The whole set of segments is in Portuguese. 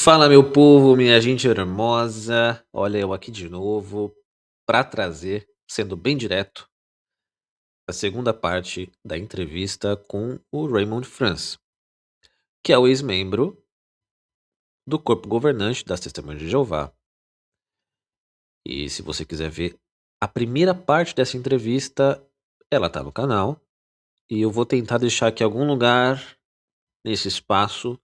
Fala, meu povo, minha gente hermosa. Olha, eu aqui de novo para trazer, sendo bem direto, a segunda parte da entrevista com o Raymond France, que é o ex-membro do corpo governante das Testemunhas de Jeová. E se você quiser ver a primeira parte dessa entrevista, ela tá no canal. E eu vou tentar deixar aqui em algum lugar nesse espaço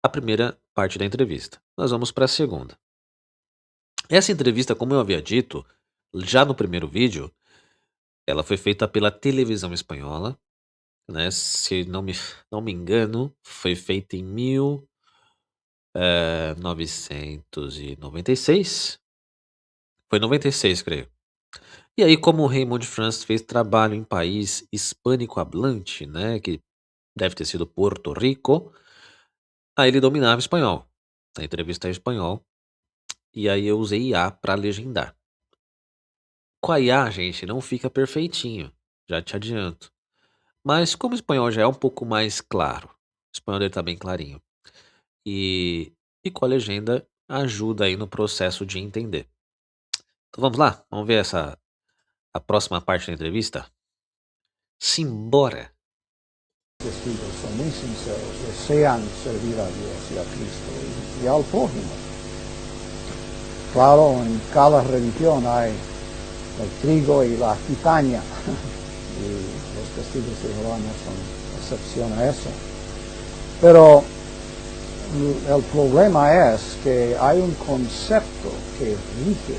a primeira parte da entrevista. Nós vamos para a segunda. Essa entrevista, como eu havia dito, já no primeiro vídeo, ela foi feita pela televisão espanhola, né? Se não me engano, foi feita em 1996. Foi 96, creio. E aí, como o Raymond France fez trabalho em país hispânico-hablante, né? Que deve ter sido Porto Rico, aí ele dominava espanhol. A entrevista é em espanhol. E aí eu usei IA para legendar. Com a IA, gente, não fica perfeitinho. Já te adianto. Mas como o espanhol já é um pouco mais claro, o espanhol dele tá bem clarinho, e, e com a legenda ajuda aí no processo de entender. Então vamos lá, vamos ver a próxima parte da entrevista? Simbora! Testigos son muy sinceros, desean servir a Dios y a Cristo y al prójimo. Claro, en cada religión hay el trigo y la cizaña, y los testigos de Jehová no son excepción a eso. Pero el problema es que hay un concepto que rige,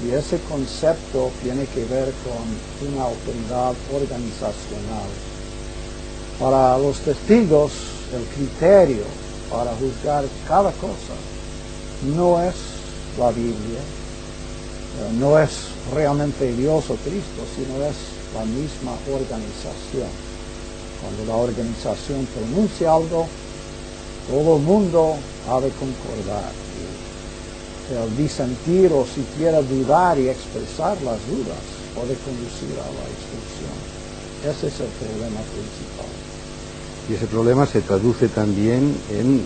y ese concepto tiene que ver con una autoridad organizacional. Para los testigos, el criterio para juzgar cada cosa no es la Biblia, no es realmente Dios o Cristo, sino es la misma organización. Cuando la organización pronuncia algo, todo el mundo ha de concordar. Y el disentir o siquiera dudar y expresar las dudas puede conducir a la expulsión. Ese es el problema principal. Y ese problema se traduce también en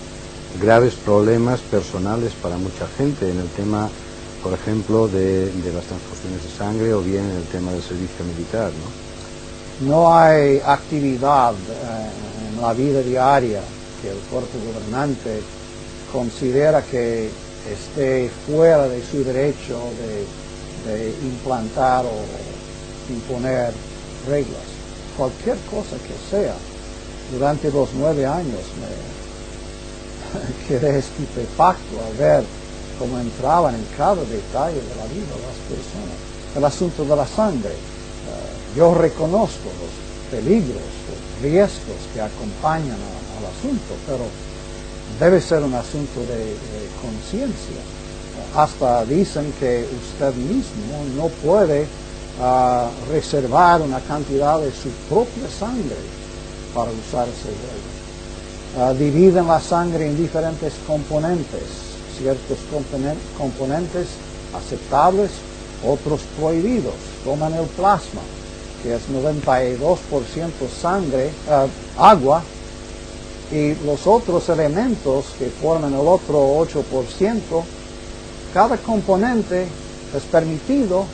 graves problemas personales para mucha gente, en el tema, por ejemplo, de las transfusiones de sangre o bien en el tema del servicio militar, ¿no? No hay actividad en la vida diaria que el cuerpo gobernante considera que esté fuera de su derecho de implantar o imponer reglas. Cualquier cosa que sea. Durante los 9 años me quedé estupefacto al ver cómo entraban en cada detalle de la vida de las personas. El asunto de la sangre. Yo reconozco los peligros, los riesgos que acompañan al asunto, pero debe ser un asunto de conciencia. Hasta dicen que usted mismo no puede reservar una cantidad de su propia sangre para usar ese juego. Dividen la sangre en diferentes componentes, ciertos componentes aceptables, otros prohibidos. Toman el plasma, que es 92% sangre, agua, y los otros elementos que forman el otro 8%, cada componente es permitido,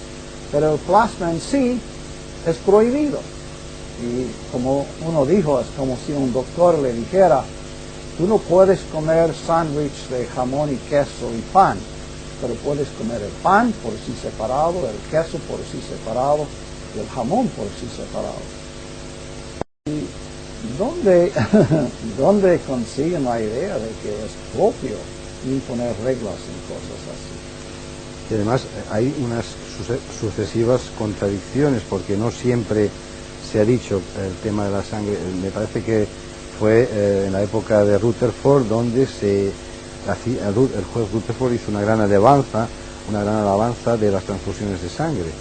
pero el plasma en sí es prohibido. Y como uno dijo, es como si un doctor le dijera, tú no puedes comer sándwich de jamón y queso y pan, pero puedes comer el pan por sí separado, el queso por sí separado y el jamón por sí separado. ¿Y dónde consiguen la idea de que es propio imponer reglas en cosas así? Y además hay unas sucesivas contradicciones, porque no siempre se ha dicho el tema de la sangre. Me parece que fue en la época de Rutherford donde el juez Rutherford hizo una gran alabanza de las transfusiones de sangre,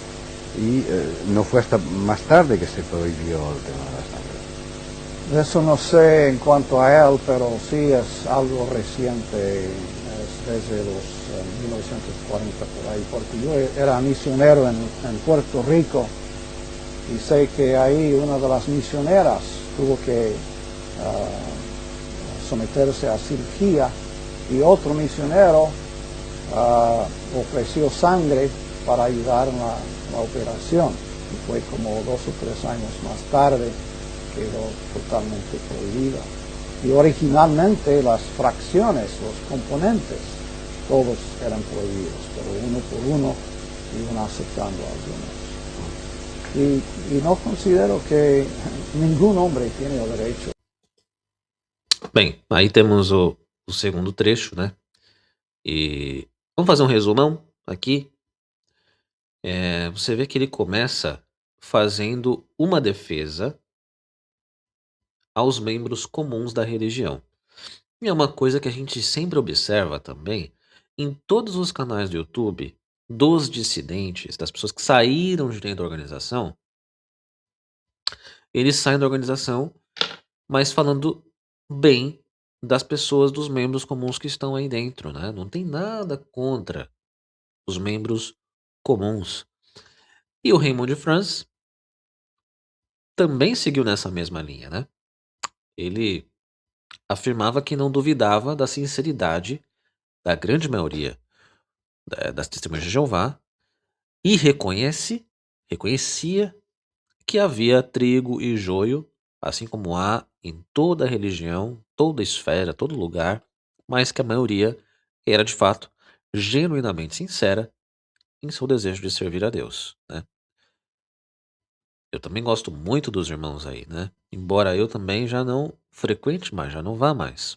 y no fue hasta más tarde que se prohibió el tema de la sangre. Eso no sé en cuanto a él, pero sí es algo reciente, es desde los 1940 por ahí, porque yo era misionero en Puerto Rico. Y sé que ahí una de las misioneras tuvo que someterse a cirugía y otro misionero ofreció sangre para ayudar en la operación. Y fue como 2 o 3 años más tarde quedó totalmente prohibida. Y originalmente las fracciones, los componentes, todos eran prohibidos, pero uno por uno iban aceptando algunos. Y no considero que ningún hombre tiene o derecho. Bem, aí temos o segundo trecho, né? E vamos fazer um resumão aqui. Você vê que ele começa fazendo uma defesa aos membros comuns da religião. E é uma coisa que a gente sempre observa também em todos os canais do YouTube dos dissidentes, das pessoas que saíram de dentro da organização. Eles saem da organização, mas falando bem das pessoas, dos membros comuns que estão aí dentro, né? Não tem nada contra os membros comuns. E o Raymond France também seguiu nessa mesma linha, né? Ele afirmava que não duvidava da sinceridade da grande maioria das testemunhas de Jeová e reconhecia que havia trigo e joio, assim como há em toda religião, toda esfera, todo lugar, mas que a maioria era de fato genuinamente sincera em seu desejo de servir a Deus, né? Eu também gosto muito dos irmãos aí, né? Embora eu também já não frequente mais, já não vá mais.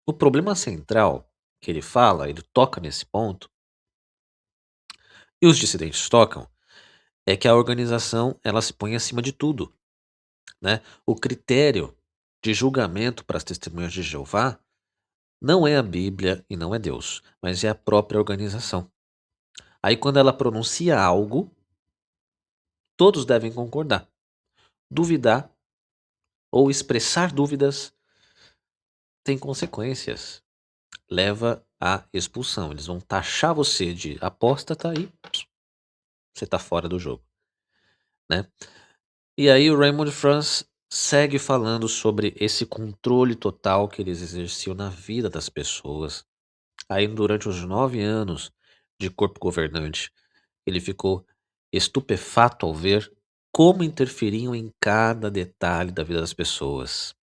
O problema central que ele fala, ele toca nesse ponto, e os dissidentes tocam, é que a organização ela se põe acima de tudo, né? O critério de julgamento para as testemunhas de Jeová não é a Bíblia e não é Deus, mas é a própria organização. Aí quando ela pronuncia algo, todos devem concordar. Duvidar ou expressar dúvidas tem consequências. Leva à expulsão. Eles vão taxar você de apóstata e você está fora do jogo, né? E aí o Raymond France segue falando sobre esse controle total que eles exerciam na vida das pessoas. Aí durante os 9 anos de corpo governante, ele ficou estupefato ao ver como interferiam em cada detalhe da vida das pessoas.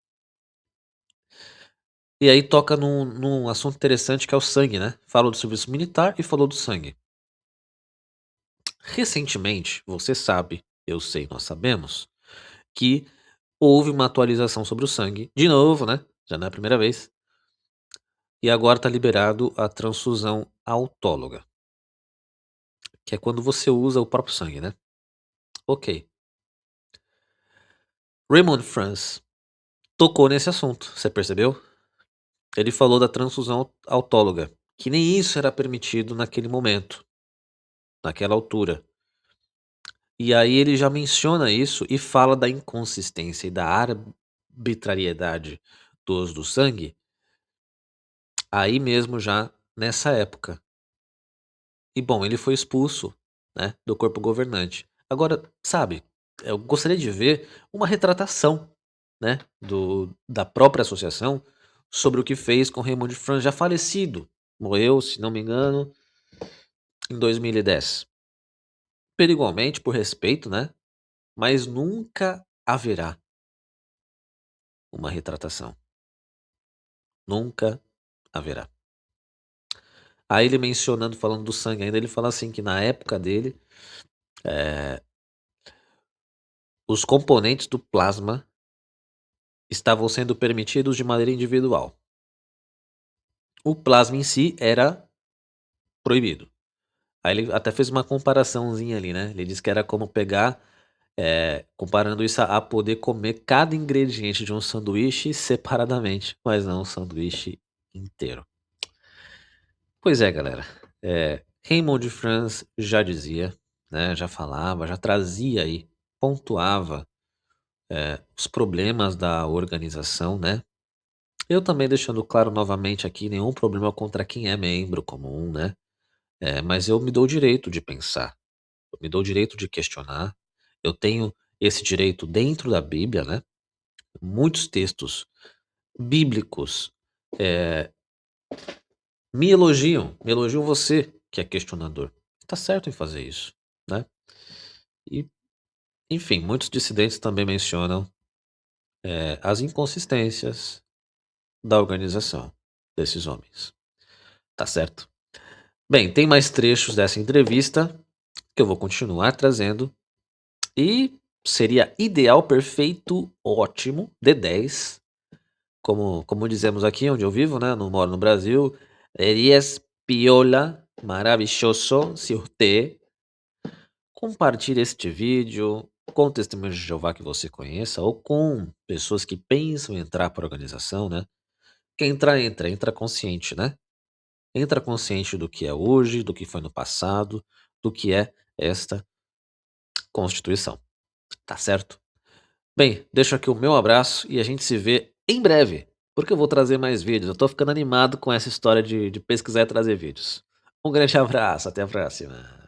E aí toca num assunto interessante que é o sangue, né? Falou do serviço militar e falou do sangue. Recentemente, você sabe, eu sei, nós sabemos, que houve uma atualização sobre o sangue, de novo, né? Já não é a primeira vez. E agora está liberado a transfusão autóloga, que é quando você usa o próprio sangue, né? Ok. Raymond France tocou nesse assunto, você percebeu? Ele falou da transfusão autóloga, que nem isso era permitido naquele momento, naquela altura. E aí ele já menciona isso e fala da inconsistência e da arbitrariedade do uso do sangue, aí mesmo já nessa época. E bom, ele foi expulso, né, do corpo governante. Agora, sabe, eu gostaria de ver uma retratação, né, da própria associação sobre o que fez com Raymond France, já falecido. Morreu, se não me engano, em 2010. Igualmente, por respeito, né, mas nunca haverá uma retratação. Nunca haverá. Aí ele mencionando, falando do sangue ainda, ele fala assim que na época dele, os componentes do plasma estavam sendo permitidos de maneira individual. O plasma em si era proibido. Aí ele até fez uma comparaçãozinha ali, né? Ele disse que era como pegar, comparando isso a poder comer cada ingrediente de um sanduíche separadamente, mas não um sanduíche inteiro. Pois é, galera. Raymond France já dizia, né? Já falava, já trazia aí, pontuava os problemas da organização, né? Eu também deixando claro novamente aqui, nenhum problema contra quem é membro comum, né? Mas eu me dou o direito de pensar, eu me dou o direito de questionar, eu tenho esse direito dentro da Bíblia, né? Muitos textos bíblicos Me elogiam você, que é questionador. Tá certo em fazer isso, né? E, enfim, muitos dissidentes também mencionam as inconsistências da organização desses homens. Tá certo? Bem, tem mais trechos dessa entrevista que eu vou continuar trazendo e seria ideal, perfeito, ótimo, D10, como dizemos aqui onde eu vivo, né? Não moro no Brasil. Serías piola, maravilhoso, se você compartilhe este vídeo com testemunhos de Jeová que você conheça ou com pessoas que pensam em entrar para a organização, né? Quem entrar, entra consciente, né? Entra consciente do que é hoje, do que foi no passado, do que é esta Constituição. Tá certo? Bem, deixo aqui o meu abraço e a gente se vê em breve, porque eu vou trazer mais vídeos. Eu tô ficando animado com essa história de pesquisar e trazer vídeos. Um grande abraço, até a próxima.